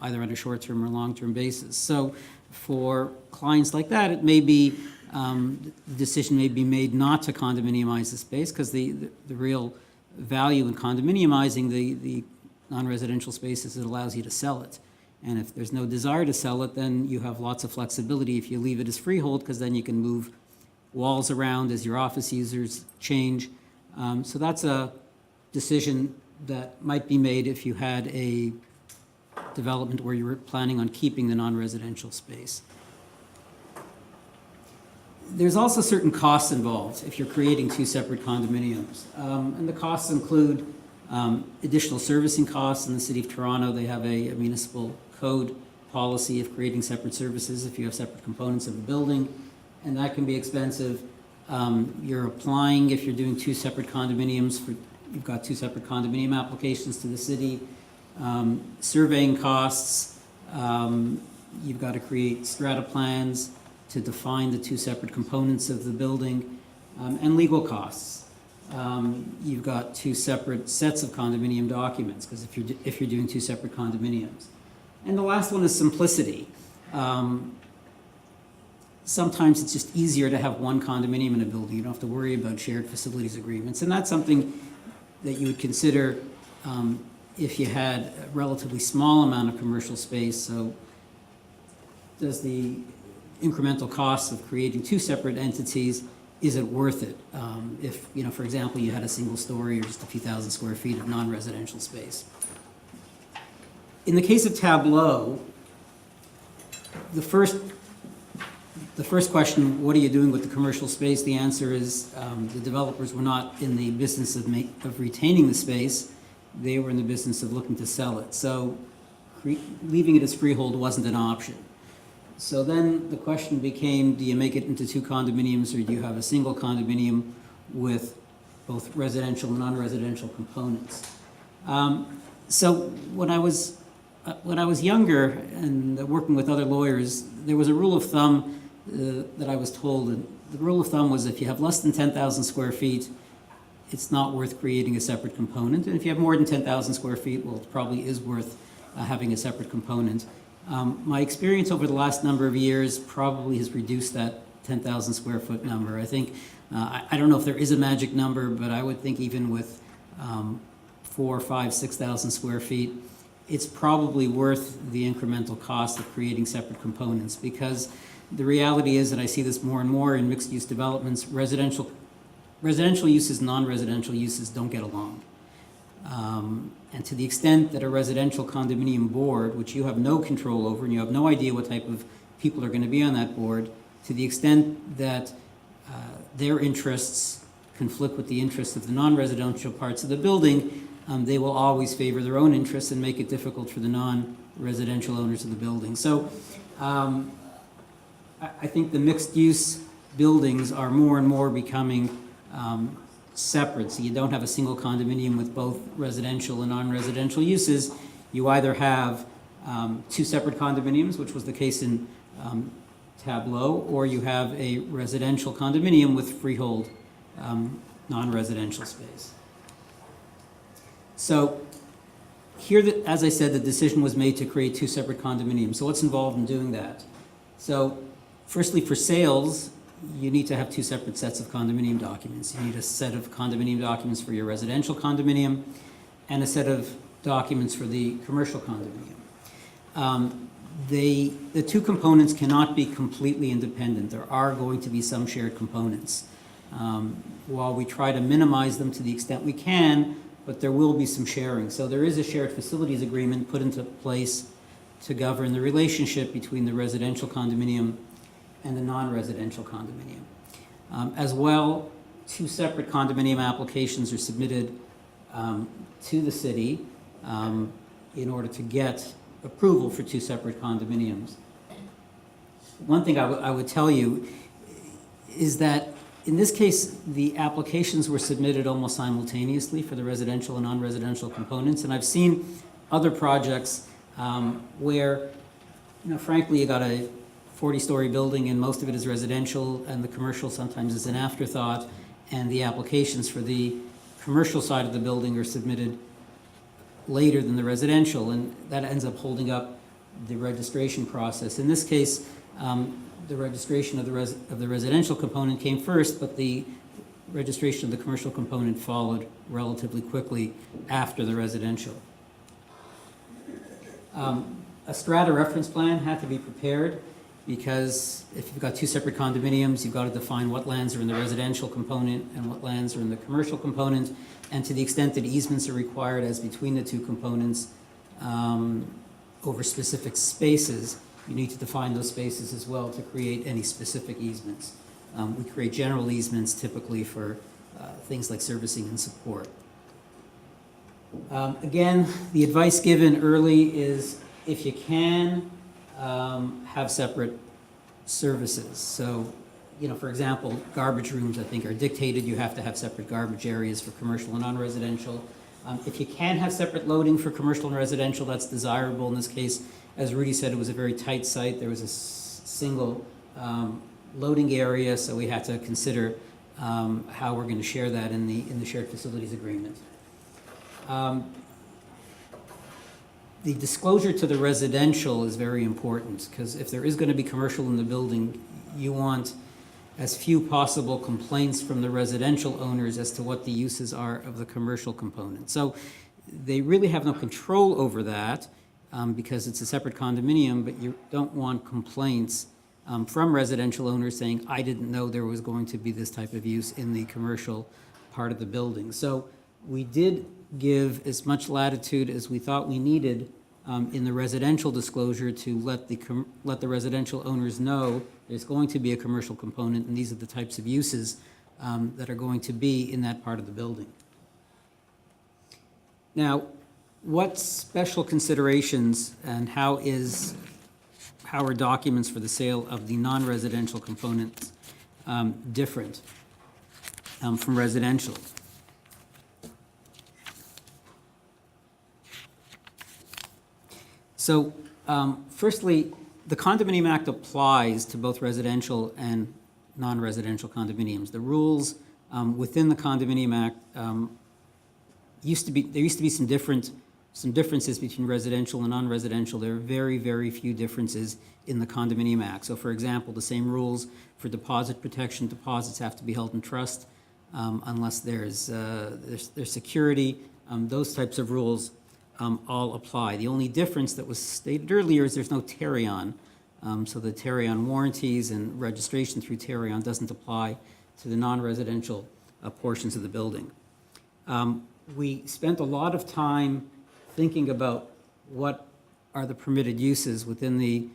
either on a short-term or long-term basis. So for clients like that, it may be, the decision may be made not to condominiumize the space because the real value in condominiumizing the non-residential space is it allows you to sell it. And if there's no desire to sell it, then you have lots of flexibility if you leave it as freehold, because then you can move walls around as your office users change. So that's a decision that might be made if you had a development where you were planning on keeping the non-residential space. There's also certain costs involved if you're creating two separate condominiums. And the costs include additional servicing costs. In the City of Toronto, they have a municipal code policy of creating separate services if you have separate components of a building, and that can be expensive. You're applying, if you're doing two separate condominiums, you've got two separate condominium applications to the city. Surveying costs, you've got to create strata plans to define the two separate components of the building, and legal costs. You've got two separate sets of condominium documents, because if you're doing two separate condominiums. And the last one is simplicity. Sometimes it's just easier to have one condominium in a building. You don't have to worry about shared facilities agreements. And that's something that you would consider if you had a relatively small amount of commercial space. So does the incremental cost of creating two separate entities, is it worth it? If, for example, you had a single story or just a few thousand square feet of non-residential space. In the case of Tableau, the first question, what are you doing with the commercial space? The answer is the developers were not in the business of retaining the space. They were in the business of looking to sell it. So leaving it as freehold wasn't an option. So then the question became, do you make it into two condominiums, or do you have a single condominium with both residential and non-residential components? So when I was younger and working with other lawyers, there was a rule of thumb that I was told, and the rule of thumb was if you have less than 10,000 square feet, it's not worth creating a separate component. And if you have more than 10,000 square feet, well, it probably is worth having a separate component. My experience over the last number of years probably has reduced that 10,000 square foot number. I think, I don't know if there is a magic number, but I would think even with 4,000, 5,000, 6,000 square feet, it's probably worth the incremental cost of creating separate components, because the reality is, and I see this more and more in mixed-use developments, residential uses, non-residential uses don't get along. And to the extent that a residential condominium board, which you have no control over, and you have no idea what type of people are going to be on that board, to the extent that their interests conflict with the interests of the non-residential parts of the building, they will always favor their own interests and make it difficult for the non-residential owners of the building. So I think the mixed-use buildings are more and more becoming separate. So you don't have a single condominium with both residential and non-residential uses. You either have two separate condominiums, which was the case in Tableau, or you have a residential condominium with freehold non-residential space. So here, as I said, the decision was made to create two separate condominiums. So what's involved in doing that? So firstly, for sales, you need to have two separate sets of condominium documents. You need a set of condominium documents for your residential condominium and a set of documents for the commercial condominium. The two components cannot be completely independent. There are going to be some shared components. While we try to minimize them to the extent we can, but there will be some sharing. So there is a shared facilities agreement put into place to govern the relationship between the residential condominium and the non-residential condominium. As well, two separate condominium applications are submitted to the city in order to get approval for two separate condominiums. One thing I would tell you is that in this case, the applications were submitted almost simultaneously for the residential and non-residential components, and I've seen other projects where, frankly, you got a 40-story building and most of it is residential, and the commercial sometimes is an afterthought, and the applications for the commercial side of the building are submitted later than the residential, and that ends up holding up the registration process. In this case, the registration of the residential component came first, but the registration of the commercial component followed relatively quickly after the residential. A strata reference plan had to be prepared, because if you've got two separate condominiums, you've got to define what lands are in the residential component and what lands are in the commercial component, and to the extent that easements are required as between the two components over specific spaces, you need to define those spaces as well to create any specific easements. We create general easements typically for things like servicing and support. Again, the advice given early is, if you can, have separate services. So, for example, garbage rooms, I think, are dictated. You have to have separate garbage areas for commercial and non-residential. If you can have separate loading for commercial and residential, that's desirable. In this case, as Rudy said, it was a very tight site. There was a single loading area, so we had to consider how we're going to share that in the shared facilities agreement. The disclosure to the residential is very important, because if there is going to be commercial in the building, you want as few possible complaints from the residential owners as to what the uses are of the commercial component. So they really have no control over that because it's a separate condominium, but you don't want complaints from residential owners saying, I didn't know there was going to be this type of use in the commercial part of the building. So we did give as much latitude as we thought we needed in the residential disclosure to let the residential owners know there's going to be a commercial component, and these are the types of uses that are going to be in that part of the building. Now, what special considerations and how are documents for the sale of the non-residential components different from residential? So, firstly, the Condominium Act applies to both residential and non-residential condominiums. The rules within the Condominium Act there used to be some differences between residential and non-residential. There are very, very few differences in the Condominium Act. So, for example, the same rules for deposit protection. Deposits have to be held in trust unless there's security. Those types of rules all apply. The only difference that was stated earlier is there's no Tarion. So the Tarion warranties and registration through Tarion doesn't apply to the non-residential portions of the building. We spent a lot of time thinking about what are the permitted uses within the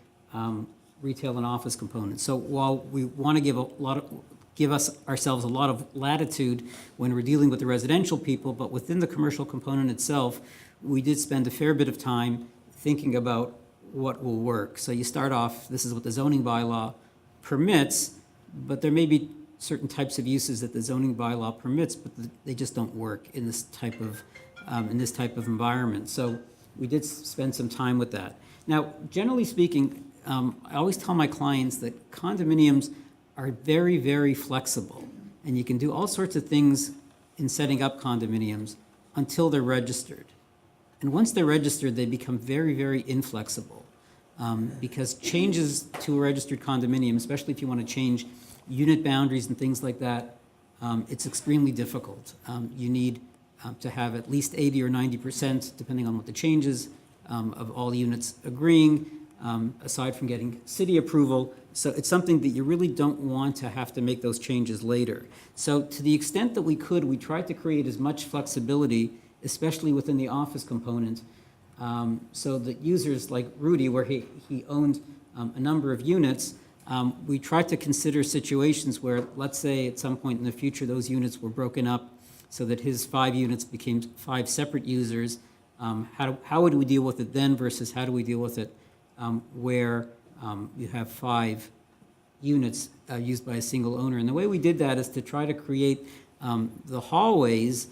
retail and office components. So while we want to give ourselves a lot of latitude when we're dealing with the residential people, but within the commercial component itself, we did spend a fair bit of time thinking about what will work. So you start off, this is what the zoning bylaw permits, but there may be certain types of uses that the zoning bylaw permits, but they just don't work in this type of environment. So we did spend some time with that. Now, generally speaking, I always tell my clients that condominiums are very, very flexible, and you can do all sorts of things in setting up condominiums until they're registered. And once they're registered, they become very, very inflexible, because changes to a registered condominium, especially if you want to change unit boundaries and things like that, it's extremely difficult. You need to have at least 80 or 90%, depending on what the changes, of all units agreeing, aside from getting city approval. So it's something that you really don't want to have to make those changes later. So to the extent that we could, we tried to create as much flexibility, especially within the office component, so that users like Rudy, where he owned a number of units, we tried to consider situations where, let's say at some point in the future, those units were broken up so that his 5 units became 5 separate users. How would we deal with it then versus how do we deal with it where you have 5 units used by a single owner? And the way we did that is to try to create the hallways.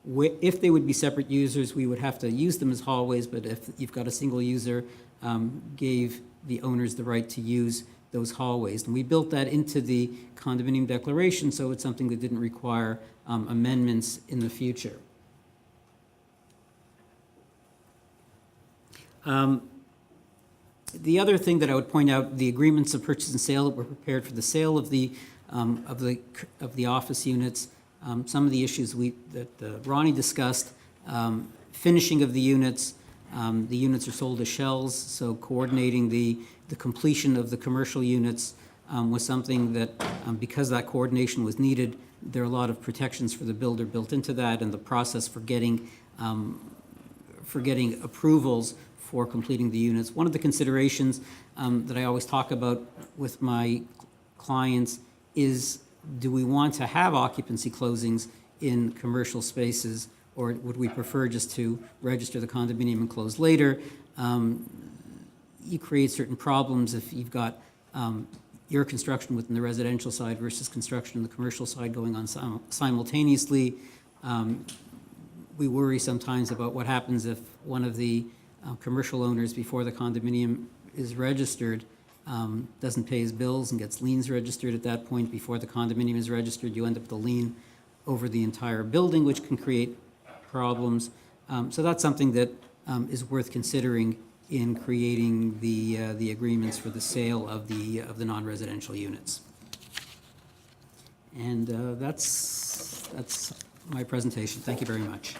If they would be separate users, we would have to use them as hallways, but if you've got a single user, gave the owners the right to use those hallways. And we built that into the condominium declaration, so it's something that didn't require amendments in the future. The other thing that I would point out, the agreements of purchase and sale that were prepared for the sale of the office units, some of the issues that Ronnie discussed, finishing of the units are sold as shells, so coordinating the completion of the commercial units was something that, because that coordination was needed, there are a lot of protections for the builder built into that, and the process for getting approvals for completing the units. One of the considerations that I always talk about with my clients is, do we want to have occupancy closings in commercial spaces, or would we prefer just to register the condominium and close later? You create certain problems if you've got your construction within the residential side versus construction in the commercial side going on simultaneously. We worry sometimes about what happens if one of the commercial owners, before the condominium is registered, doesn't pay his bills and gets liens registered at that point. Before the condominium is registered, you end up with a lien over the entire building, which can create problems. So that's something that is worth considering in creating the agreements for the sale of the non-residential units. And that's my presentation. Thank you very much.